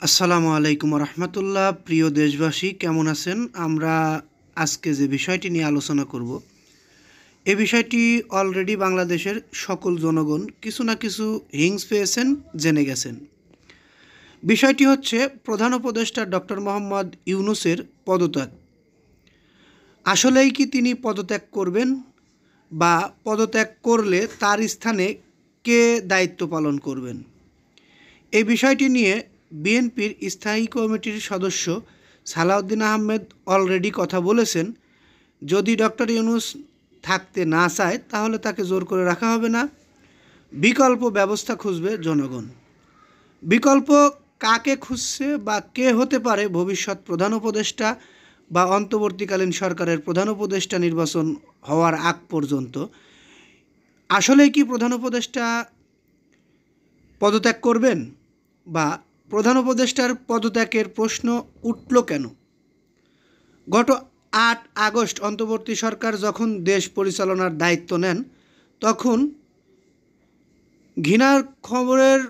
আসসালামু আলাইকুম রহমতুল্লাহ। প্রিয় দেশবাসী, কেমন আছেন? আমরা আজকে যে বিষয়টি নিয়ে আলোচনা করব, এই বিষয়টি অলরেডি বাংলাদেশের সকল জনগণ কিছু না কিছু হিংস পেয়েছেন, জেনে গেছেন। বিষয়টি হচ্ছে প্রধান উপদেষ্টা ডক্টর মোহাম্মদ ইউনূসের পদত্যাগ। আসলেই কি তিনি পদত্যাগ করবেন, বা পদত্যাগ করলে তার স্থানে কে দায়িত্ব পালন করবেন? এই বিষয়টি নিয়ে বিএনপির স্থায়ী কমিটির সদস্য সালাউদ্দিন আহমেদ অলরেডি কথা বলেছেন। যদি ডক্টর ইউনূস থাকতে না চায় তাহলে তাকে জোর করে রাখা হবে না, বিকল্প ব্যবস্থা খুঁজবে জনগণ। বিকল্প কাকে খুঁজছে বা কে হতে পারে ভবিষ্যৎ প্রধান উপদেষ্টা বা অন্তর্বর্তীকালীন সরকারের প্রধান উপদেষ্টা নির্বাচন হওয়ার আগ পর্যন্ত? আসলেই কি প্রধান উপদেষ্টা পদত্যাগ করবেন, বা প্রধান উপদেষ্টার পদত্যাগের প্রশ্ন উঠল কেন? গত ৮ আগস্ট অন্তর্বর্তী সরকার যখন দেশ পরিচালনার দায়িত্ব নেন, তখন ঘৃণার খবরের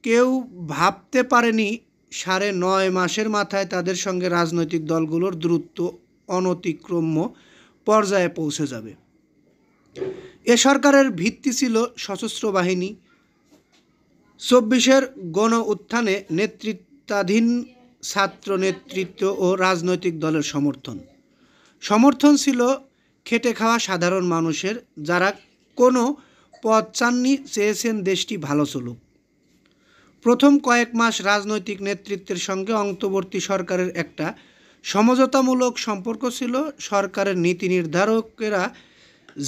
কেউ ভাবতে পারেনি ৯.৫ মাসের মাথায় তাদের সঙ্গে রাজনৈতিক দলগুলোর দূরত্ব অনতিক্রম্য পর্যায়ে পৌঁছে যাবে। এ সরকারের ভিত্তি ছিল সশস্ত্র বাহিনী, ২৪-এর গণ উত্থানে নেতৃত্বাধীন ছাত্র নেতৃত্ব ও রাজনৈতিক দলের সমর্থন ছিল খেটে খাওয়া সাধারণ মানুষের, যারা কোনো পদ চাননি, চেয়েছেন দেশটি ভালো চলুক। প্রথম কয়েক মাস রাজনৈতিক নেতৃত্বের সঙ্গে অন্তর্বর্তী সরকারের একটা সমঝোতামূলক সম্পর্ক ছিল। সরকারের নীতি নির্ধারকেরা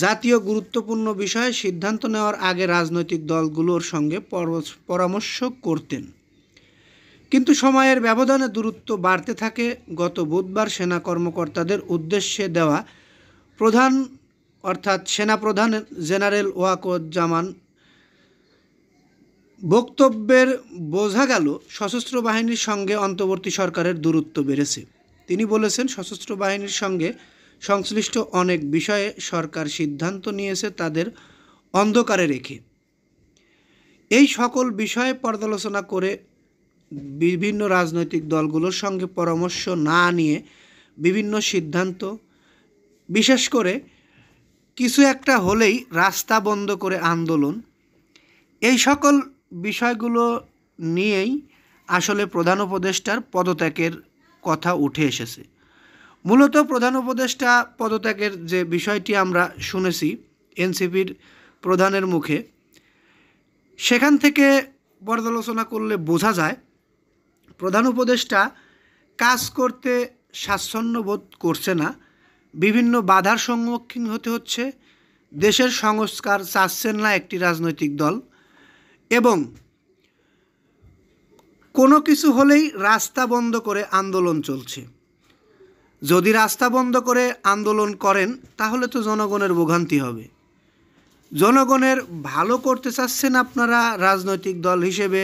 জাতীয় গুরুত্বপূর্ণ বিষয়ে সিদ্ধান্ত নেওয়ার আগে রাজনৈতিক দলগুলোর সঙ্গে পরামর্শ করতেন, কিন্তু সময়ের ব্যবধানে দূরত্ব বাড়তে থাকে। গত বুধবার সেনা কর্মকর্তাদের উদ্দেশ্যে দেওয়া সেনাপ্রধান জেনারেল ওয়াকারুজ্জামান বক্তব্যের বোঝা গেল সশস্ত্র বাহিনীর সঙ্গে অন্তর্বর্তী সরকারের দূরত্ব বেড়েছে। তিনি বলেছেন, সশস্ত্র বাহিনীর সঙ্গে সংশ্লিষ্ট অনেক বিষয়ে সরকার সিদ্ধান্ত নিয়েছে তাদের অন্ধকারে রেখে। এই সকল বিষয়ে পর্যালোচনা করে বিভিন্ন রাজনৈতিক দলগুলোর সঙ্গে পরামর্শ না নিয়ে বিভিন্ন সিদ্ধান্ত, বিশেষ করে কিছু একটা হলেই রাস্তা বন্ধ করে আন্দোলন, এই সকল বিষয়গুলো নিয়েই আসলে প্রধান উপদেষ্টার পদত্যাগের কথা উঠে এসেছে। মূলত প্রধান উপদেষ্টা পদত্যাগের যে বিষয়টি আমরা শুনেছি এনসিপির প্রধানের মুখে, সেখান থেকে পর্যালোচনা করলে বোঝা যায় প্রধান উপদেষ্টা কাজ করতে স্বাচ্ছন্দ্য বোধ করছে না, বিভিন্ন বাধার সম্মুখীন হতে হচ্ছে। দেশের সংস্কার চাচ্ছেন না একটি রাজনৈতিক দল, এবং কোনো কিছু হলেই রাস্তা বন্ধ করে আন্দোলন চলছে। যদি রাস্তা বন্ধ করে আন্দোলন করেন তাহলে তো জনগণের ভোগান্তি হবে। জনগণের ভালো করতে চাচ্ছেন আপনারা, রাজনৈতিক দল হিসেবে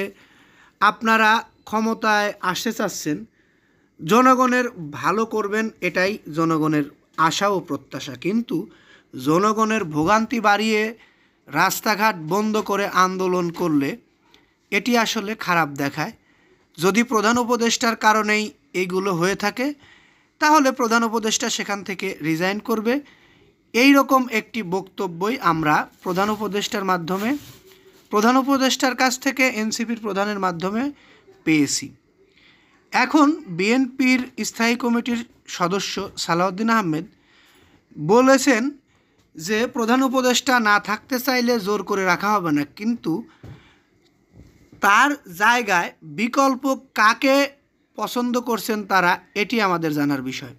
আপনারা ক্ষমতায় আসতে চাচ্ছেন, জনগণের ভালো করবেন, এটাই জনগণের আশা ও প্রত্যাশা। কিন্তু জনগণের ভোগান্তি বাড়িয়ে রাস্তাঘাট বন্ধ করে আন্দোলন করলে এটি আসলে খারাপ দেখায়। যদি প্রধান উপদেষ্টার কারণেই এইগুলো হয়ে থাকে তাহলে প্রধান উপদেষ্টা সেখান থেকে রিজাইন করবে। এই রকম একটি বক্তব্যই আমরা প্রধান উপদেষ্টার কাছ থেকে এনসিপির প্রধানের মাধ্যমে পেয়েছি। এখন বিএনপির স্থায়ী কমিটির সদস্য সালাউদ্দিন আহমেদ বলেছেন যে প্রধান উপদেষ্টা না থাকতে চাইলে জোর করে রাখা হবে না, কিন্তু তার জায়গায় বিকল্প কাকে পছন্দ করছেন তারা, এটি আমাদের জানার বিষয়।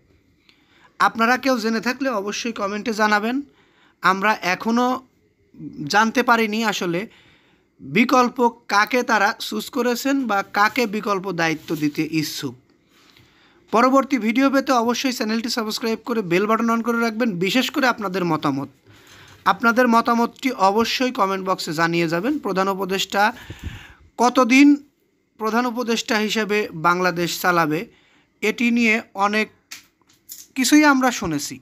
আপনারা কেউ জেনে থাকলে অবশ্যই কমেন্টে জানাবেন। আমরা এখনও জানতে পারিনি আসলে বিকল্প কাকে তারা চুজ করেছেন বা কাকে বিকল্প দায়িত্ব দিতে ইচ্ছুক। পরবর্তী ভিডিও পেতে অবশ্যই চ্যানেলটি সাবস্ক্রাইব করে বেল বাটন অন করে রাখবেন। বিশেষ করে আপনাদের মতামতটি অবশ্যই কমেন্ট বক্সে জানিয়ে যাবেন। প্রধান উপদেষ্টা কতদিন প্রধান উপদেষ্টা হিসেবে বাংলাদেশ চালাবে, এটি নিয়ে অনেক কিছুই আমরা শুনেছি।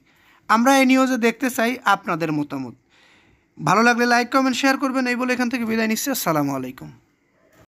আমরা এই নিউজে দেখতে চাই আপনাদের মতামত। ভালো লাগলে লাইক, কমেন্ট, শেয়ার করবেন। এই বলে এখান থেকে বিদায় নিচ্ছি। আসসালামু আলাইকুম।